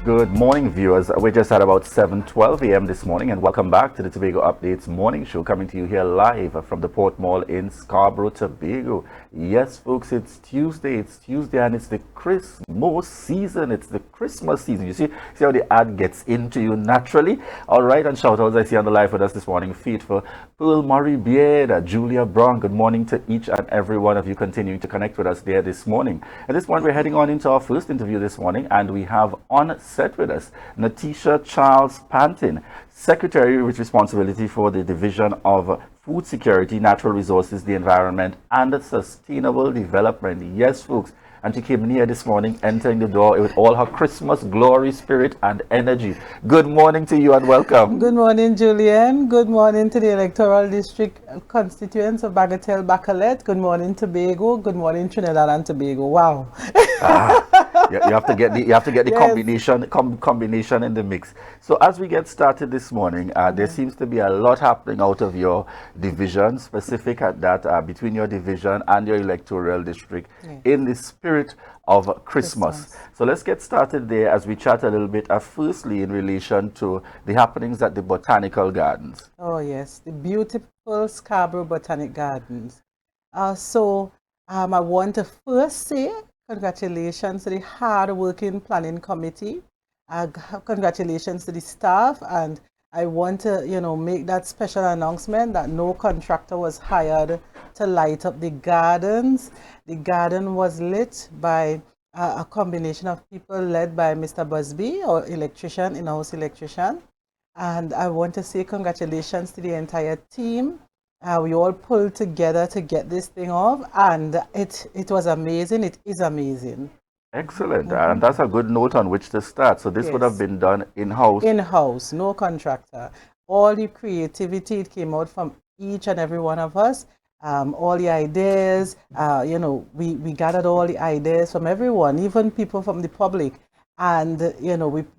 Good morning, viewers. We're just at about 7:12 a.m. this morning, and welcome back to the Tobago Updates morning show, coming to you here live from the Port Mall in Scarborough, Tobago. Yes, folks, it's Tuesday, and it's the Christmas season. It's the Christmas season. You see how the ad gets into you naturally. All right, and shout outs I see on the live with us this morning. Feed for Pearl Marie Beard, Julia Brown. Good morning to each and every one of you continuing to connect with us there this morning. At this point, we're heading on into our first interview this morning, and we have on set with us Nathisha Charles-Pantin, Secretary with responsibility for the Division of Food Security, Natural Resources, the Environment, and Sustainable Development. Yes, folks. And she came near this morning, entering the door with all her Christmas glory, spirit, and energy. Good morning to you and welcome. Good morning, Julien. Good morning to the Electoral District constituents of Bagatelle Bacalet. Good morning, Tobago. Good morning, Trinidad and Tobago. Wow. You have to get the yes. combination in the mix. So as we get started this morning, there seems to be a lot happening out of your division, specific at that between your division and your electoral district in the spirit of Christmas. So let's get started there as we chat a little bit. Firstly, in relation to the happenings at the Botanical Gardens. Oh yes, the beautiful Scarborough Botanic Gardens. I want to first say congratulations to the hard-working planning committee. Congratulations to the staff, and I want to, make that special announcement that no contractor was hired to light up the gardens. The garden was lit by a combination of people led by Mr. Busby, our electrician, in-house electrician. And I want to say congratulations to the entire team. We all pulled together to get this thing off, and it was amazing. It is amazing. Excellent. And that's a good note on which to start. So this would have been done in-house? In-house, no contractor. All the creativity, it came out from each and every one of us. All the ideas, we gathered all the ideas from everyone, even people from the public. And,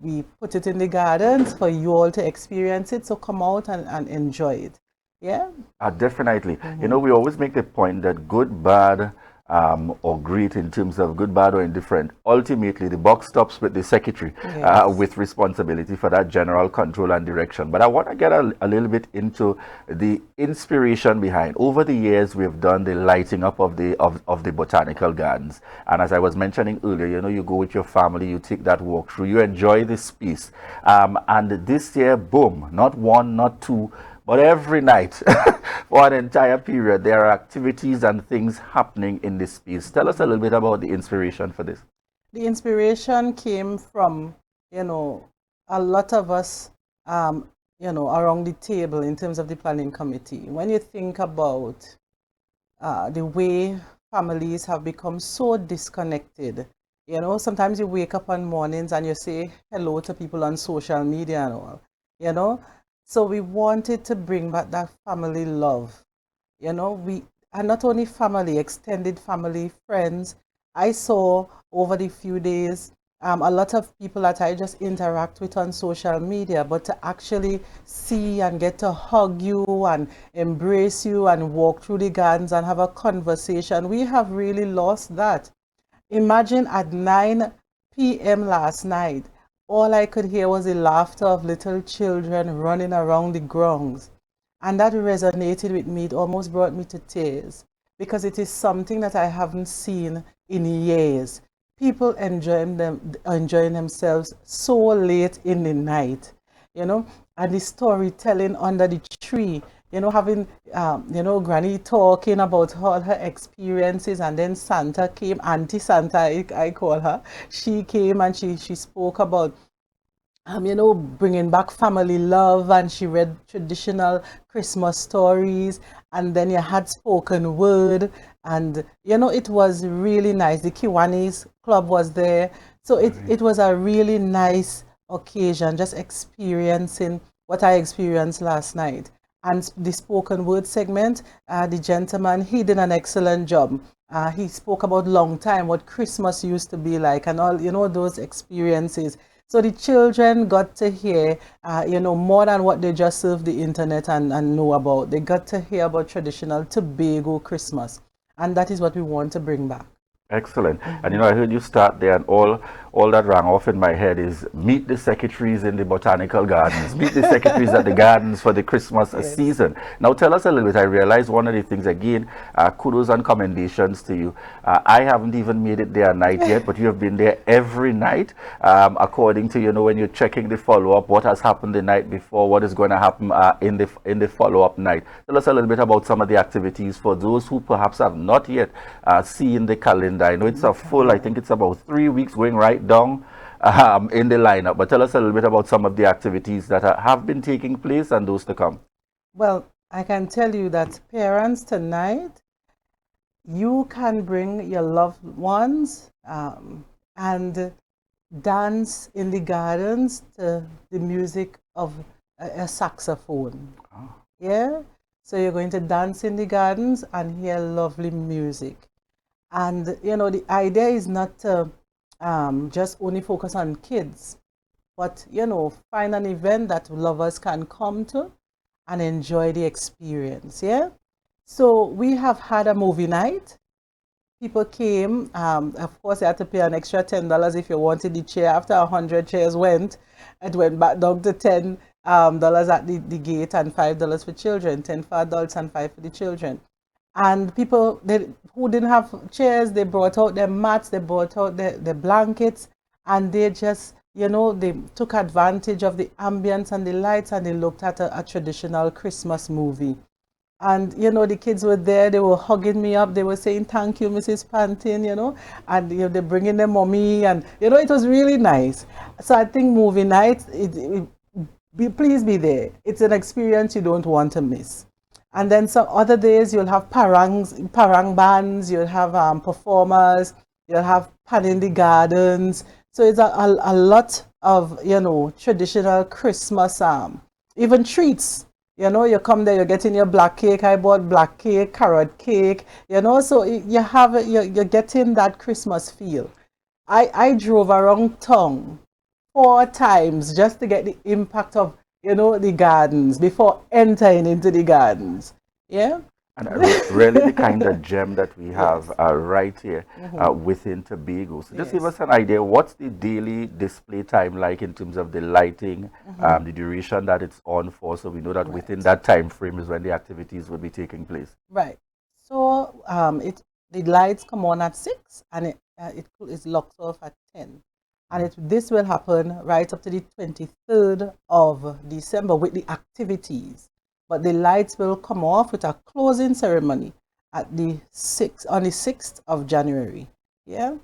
we put it in the gardens for you all to experience it. So come out and enjoy it. Yeah. Definitely. We always make the point that good, bad, or great in terms of good, bad, or indifferent, ultimately the buck stops with the secretary with responsibility for that general control and direction. But I want to get a little bit into the inspiration behind. Over the years, we've done the lighting up of the Botanical Gardens. And as I was mentioning earlier, you go with your family, you take that walk through, you enjoy the space. And this year, boom, not one, not two, but every night for an entire period, there are activities and things happening in this space. Tell us a little bit about the inspiration for this. The inspiration came from, a lot of us, around the table in terms of the planning committee. When you think about the way families have become so disconnected, sometimes you wake up on mornings and you say hello to people on social media and all, So we wanted to bring back that family love. And not only family, extended family, friends. I saw over the few days a lot of people that I just interact with on social media, but to actually see and get to hug you and embrace you and walk through the gardens and have a conversation, we have really lost that. Imagine at 9 p.m. last night, all I could hear was the laughter of little children running around the grounds. And that resonated with me. It almost brought me to tears, because it is something that I haven't seen in years. People enjoying themselves so late in the night, and the storytelling under the tree, having, Granny talking about all her experiences, and then Santa came, Auntie Santa, I call her. She came and she spoke about, bringing back family love, and she read traditional Christmas stories, and then you had spoken word, and, it was really nice. The Kiwanis Club was there. So it was a really nice occasion, just experiencing what I experienced last night. And the spoken word segment, the gentleman, he did an excellent job. He spoke about long time, what Christmas used to be like, and all, those experiences. So the children got to hear, more than what they just surf the internet and know about. They got to hear about traditional Tobago Christmas. And that is what we want to bring back. Excellent. And I heard you start there, and all all that rang off in my head is meet the secretaries in the botanical gardens, meet the secretaries at the gardens for the Christmas Yes. season. Now tell us a little bit. I realized one of the things, again, kudos and commendations to you. I haven't even made it there night yet, but you have been there every night, according to, when you're checking the follow-up, what has happened the night before, what is going to happen in the follow-up night. Tell us a little bit about some of the activities for those who perhaps have not yet seen the calendar. I know it's a full, I think it's about 3 weeks going right down in the lineup, but tell us a little bit about some of the activities that have been taking place and those to come. Well, I can tell you that parents tonight, you can bring your loved ones and dance in the gardens to the music of a saxophone. Oh. Yeah? So you're going to dance in the gardens and hear lovely music. And, the idea is not to just only focus on kids, but, find an event that lovers can come to and enjoy the experience. Yeah? So we have had a movie night. People came, of course, you had to pay an extra $10 if you wanted the chair. After 100 chairs it went back down to $10 at the gate and $5 for children, 10 for adults and 5 for the children. And people who didn't have chairs, they brought out their mats, they brought out their blankets, and they just, they took advantage of the ambience and the lights, and they looked at a traditional Christmas movie. And, the kids were there, they were hugging me up, they were saying, thank you, Mrs. Pantin, and they're bringing their mommy, and, it was really nice. So I think movie night, please be there. It's an experience you don't want to miss. And then some other days you'll have parang bands, you'll have performers, you'll have pan in the gardens. So it's a lot of, traditional Christmas, even treats. You come there, you're getting your black cake. I bought black cake, carrot cake, so you're getting that Christmas feel. I drove around town 4 times just to get the impact of, the gardens before entering into the gardens. Yeah. And really the kind of gem that we have Yes. right here within Tobago. So just give Yes. us an idea, what's the daily display time like in terms of the lighting, the duration that it's on for, so we know that within that time frame is when the activities will be taking place. Right. So the lights come on at 6 and it is locked off at 10. And this will happen right up to the 23rd of December with the activities. But the lights will come off with a closing ceremony at the 6th of January. Yeah.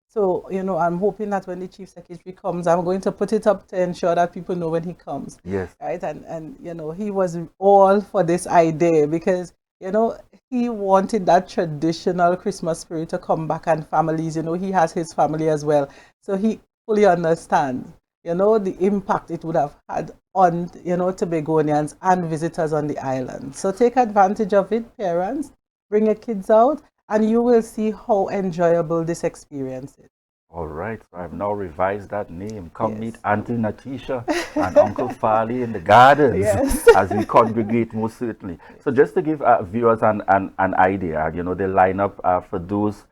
So, I'm hoping that when the Chief Secretary comes, I'm going to put it up to ensure that people know when he comes. Yes. Right. And he was all for this idea because, he wanted that traditional Christmas spirit to come back, and families, he has his family as well. So he fully understands, the impact it would have had on, Tobagonians and visitors on the island. So take advantage of it, parents. Bring your kids out, and you will see how enjoyable this experience is. All right, so I've now revised that name. Come meet Yes. Auntie Nathisha and Uncle Farley in the gardens Yes. as we congregate, most certainly. So just to give viewers an idea, the lineup for those,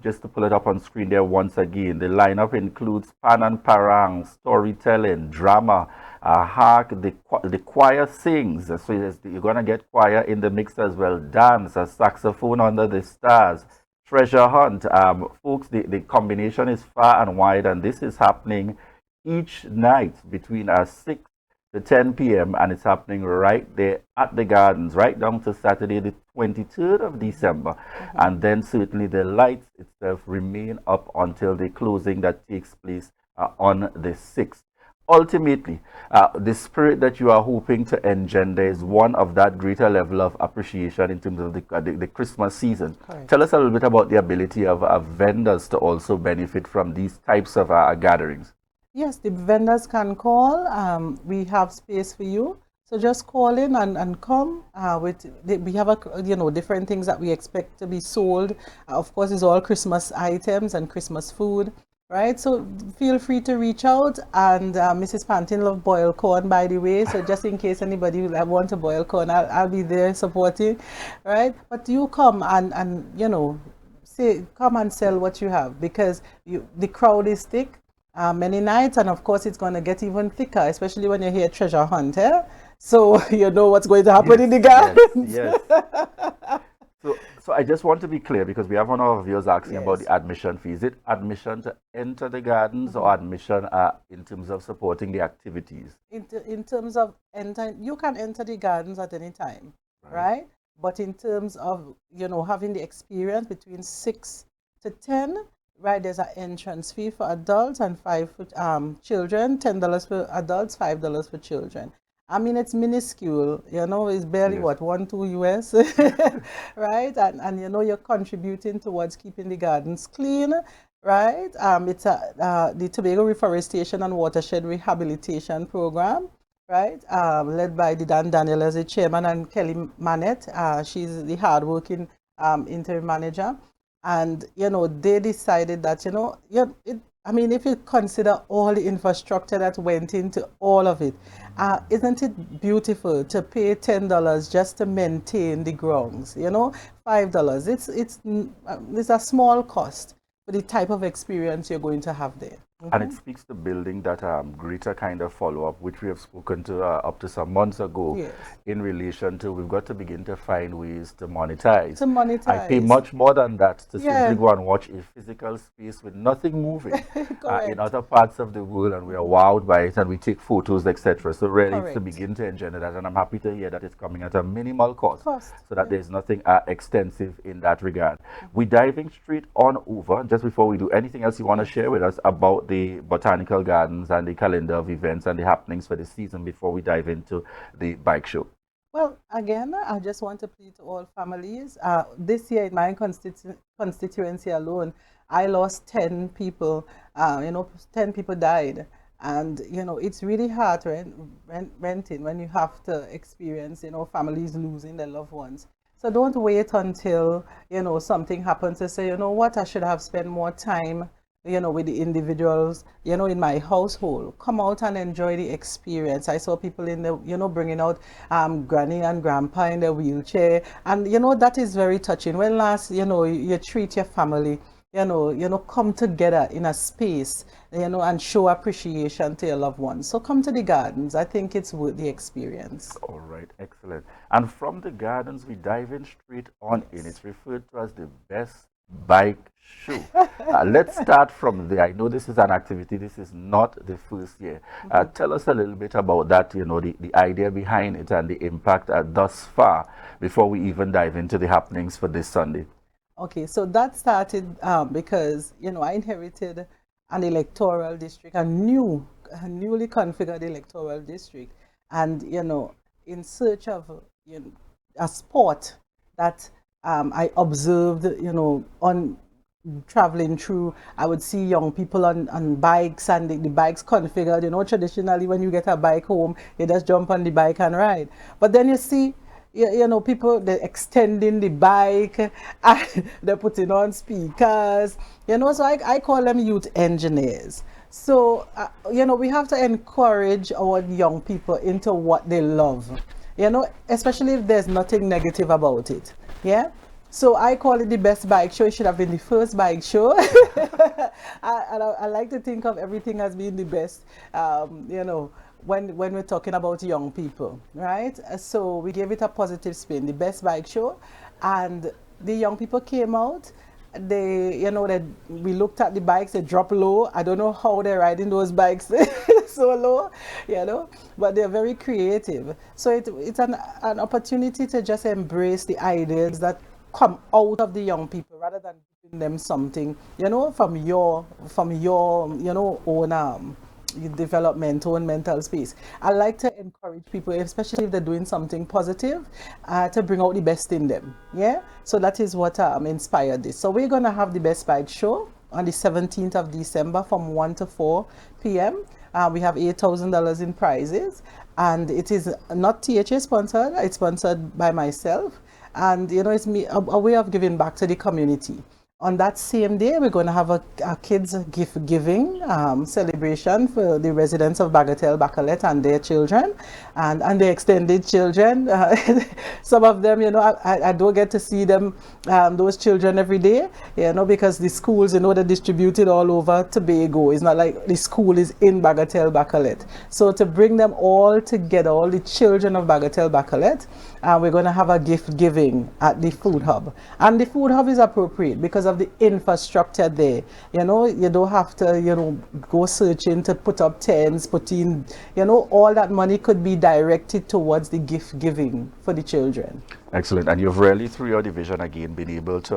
just to pull it up on screen there once again, the lineup includes pan and parang, storytelling, drama, hark, the choir sings, so you're going to get choir in the mix as well, dance, a saxophone under the stars, treasure hunt. Folks, the combination is far and wide, and this is happening each night between 6 to 10 p.m. and it's happening right there at the gardens, right down to Saturday the 23rd of December. And then certainly the lights itself remain up until the closing that takes place on the 6th. Ultimately, the spirit that you are hoping to engender is one of that greater level of appreciation in terms of the Christmas season. Correct. Tell us a little bit about the ability of vendors to also benefit from these types of gatherings. Yes, the vendors can call. We have space for you. So just call in and come. We have different things that we expect to be sold. Of course, it's all Christmas items and Christmas food, right? So feel free to reach out. And Mrs. Pantin love boiled corn, by the way. So just in case anybody will want to boil corn, I'll be there supporting, right? But you come and come and sell what you have, because the crowd is thick. many nights, and of course it's going to get even thicker, especially when you hear treasure hunt, eh? So you know what's going to happen Yes, in the yes, gardens. yes. So I just want to be clear because we have one of our viewers asking about Yes. the admission fee. Is it admission to enter the gardens Mhm. or admission in terms of supporting the activities? In terms of enter, you can enter the gardens at any time, Right. right? But in terms of, having the experience between 6 to 10, right, there's an entrance fee for adults and five for children, $10 for adults, $5 for children. I mean, it's minuscule, it's barely Yes. what, 1, 2 US, right? And you're contributing towards keeping the gardens clean, right? It's the Tobago Reforestation and Watershed Rehabilitation Program, right? Led by the Dan Daniel as the chairman and Kelly Manette. She's the hardworking interim manager. And, they decided that, I mean, if you consider all the infrastructure that went into all of it, isn't it beautiful to pay $10 just to maintain the grounds? $5. It's a small cost for the type of experience you're going to have there. And it speaks to building that greater kind of follow-up, which we have spoken to up to some months ago, Yes. in relation to we've got to begin to find ways to monetize. To I pay monetize. much more than that to simply Yeah, go and watch a physical space with nothing moving in correct. other parts of the world, and we are wowed by it and we take photos, etc. So really, it's to Correct. begin to engender that, and I'm happy to hear that it's coming at a minimal cost, Cost. so that Yeah. there's nothing extensive in that regard. We're diving straight on over. Just before we do anything else you want to Yes. share with us about the Botanical Gardens and the calendar of events and the happenings for the season before we dive into the bike show? Well, again, I just want to plead to all families. This year, in my constituency alone, I lost 10 people. 10 people died. And, it's really heart-wrenching when you have to experience, families losing their loved ones. So don't wait until, something happens to say, you know what, I should have spent more time, with the individuals, in my household. Come out and enjoy the experience. I saw people in the, bringing out granny and grandpa in the wheelchair. And, that is very touching. When last, you treat your family, come together in a space, and show appreciation to your loved ones. So come to the gardens. I think it's worth the experience. All right, excellent. And from the gardens, we dive in straight on in. Yes. It's referred to as the best bike show. Let's start from there. I know this is an activity, this is not the first year. Tell us a little bit about that, the idea behind it and the impact thus far before we even dive into the happenings for this Sunday. Okay, so that started because I inherited an electoral district, a newly configured electoral district, and in search of a sport that I observed, on traveling through, I would see young people on bikes, and the bikes configured. Traditionally when you get a bike home, you just jump on the bike and ride. But then you see, people, they're extending the bike, and they're putting on speakers, so I call them youth engineers. So, we have to encourage our young people into what they love, especially if there's nothing negative about it. Yeah. So I call it the best bike show. It should have been the first bike show. I like to think of everything as being the best, when we're talking about young people, right? So we gave it a positive spin, the best bike show, and the young people came out. We looked at the bikes, they drop low. I don't know how they're riding those bikes so low, but they're very creative. So it's an opportunity to just embrace the ideas that come out of the young people, rather than giving them something, from your own development, own mental space. I like to encourage people, especially if they're doing something positive, to bring out the best in them. Yeah, so that is what inspired this. So we're gonna have the best bike show on the 17th of December from 1 to 4 p.m. We have $8,000 in prizes, and it is not THA sponsored. It's sponsored by myself, and it's me, a way of giving back to the community. On that same day, we're going to have a kids gift giving celebration for the residents of Bagatelle, Bacolet and their children and their extended children. Some of them, you know, I don't get to see them, those children every day, you know, because the schools, you know, they're distributed all over Tobago. It's not like the school is in Bagatelle, Bacolet. So to bring them all together, all the children of Bagatelle, Bacolet, we're going to have a gift giving at the food hub. And the food hub is appropriate because of the infrastructure there. You know, you don't have to, you know, go searching to put up tents, put in, you know, all that money could be directed towards the gift giving for the children. Excellent. And you've really, through your division again, been able to,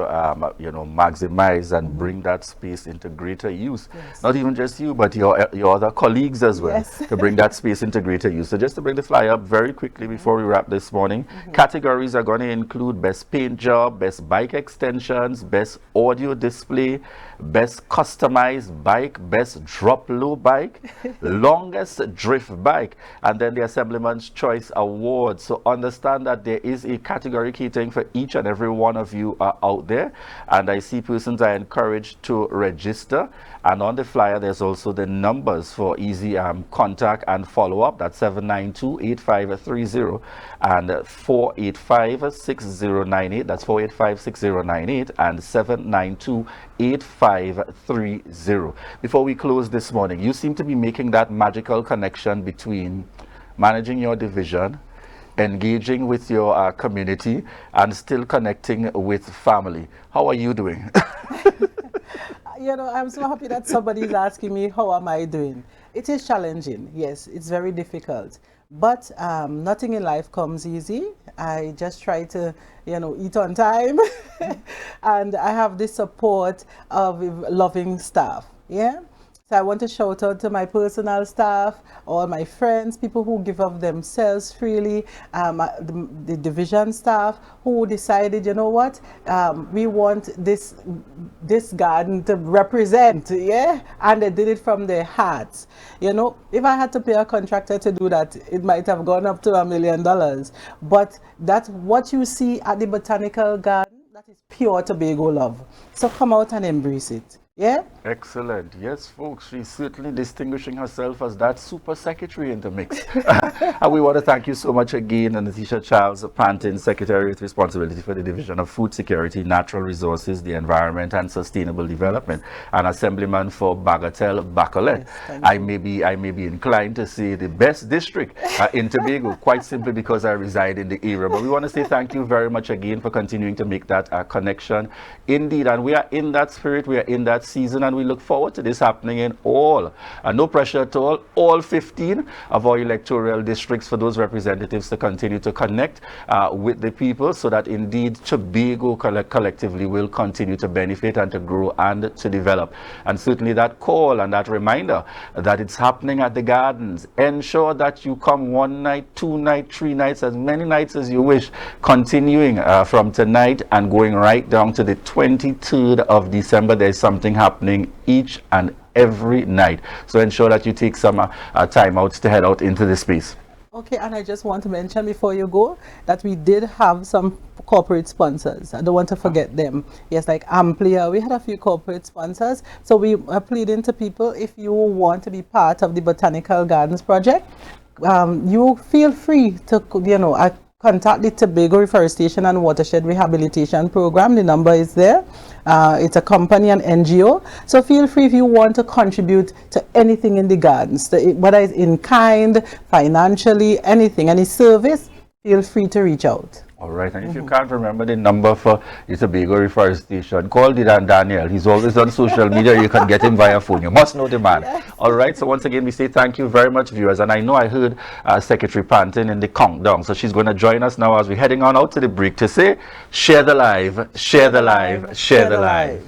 you know, maximize and bring that space into greater use. Yes. Not even just you, but your other colleagues as well, yes. to bring that space into greater use. So just to bring the flyer up very quickly before we wrap this morning, categories are going to include best paint job, best bike extensions, best audio display, best customized bike, best drop low bike, longest drift bike, and then the Assemblyman's Choice Award. So understand that there is a category catering for each and every one of you out there, and I see persons are encouraged to register. And on the flyer there's also the numbers for easy contact and follow-up. That's 792-8530 and 485-6098. That's 485-6098 and 792-8530. Before we close this morning, you seem to be making that magical connection between managing your division, engaging with your community, and still connecting with family. How are you doing? You know, I'm so happy that somebody is asking me, how am I doing? It is challenging. Yes, it's very difficult. But nothing in life comes easy. I just try to, you know, eat on time. And I have the support of loving staff. Yeah. So I want to shout out to my personal staff, all my friends, people who give of themselves freely, the division staff who decided, you know what, we want this garden to represent, yeah? And they did it from their hearts. You know, if I had to pay a contractor to do that, it might have gone up to $1 million. But that's what you see at the Botanical Garden, that is pure Tobago love. So come out and embrace it. Yeah? Excellent. Yes, folks, she's certainly distinguishing herself as that super secretary in the mix. And we want to thank you so much again, Nathisha Charles-Pantin, Secretary with responsibility for the Division of Food Security, Natural Resources, the Environment and Sustainable Development, and Assemblyman for Bagatelle, Bacolet. Yes, I may be inclined to say the best district in Tobago, quite simply because I reside in the area. But we want to say thank you very much again for continuing to make that connection. Indeed, and we are in that spirit, we are in that season, and we look forward to this happening in all, no pressure at all 15 of our electoral districts, for those representatives to continue to connect with the people, so that indeed Tobago collectively will continue to benefit and to grow and to develop. And certainly that call and that reminder that it's happening at the gardens. Ensure that you come 1 night, 2 nights, 3 nights, as many nights as you wish, continuing from tonight and going right down to the 23rd of December. There's something happening each and every night. So ensure that you take some time out to head out into the space. Okay, and I just want to mention before you go that we did have some corporate sponsors. I don't want to forget them. Yes, like Amplia, we had a few corporate sponsors. So we are pleading to people, if you want to be part of the Botanical Gardens project, you feel free to, you know, contact the Tobago Reforestation and Watershed Rehabilitation Program. The number is there. It's a company, an NGO. So feel free if you want to contribute to anything in the gardens, whether it's in kind, financially, anything, any service, feel free to reach out. All right, and if you can't remember the number for the Tobago Reforestation, call Daniel. He's always on social media. You can get him via phone. You must know the man. Yes. All right, so once again, we say thank you very much, viewers. And I know I heard Secretary Pantin in the countdown, so she's going to join us now as we're heading on out to the break to say, share the live, share the live, share the live.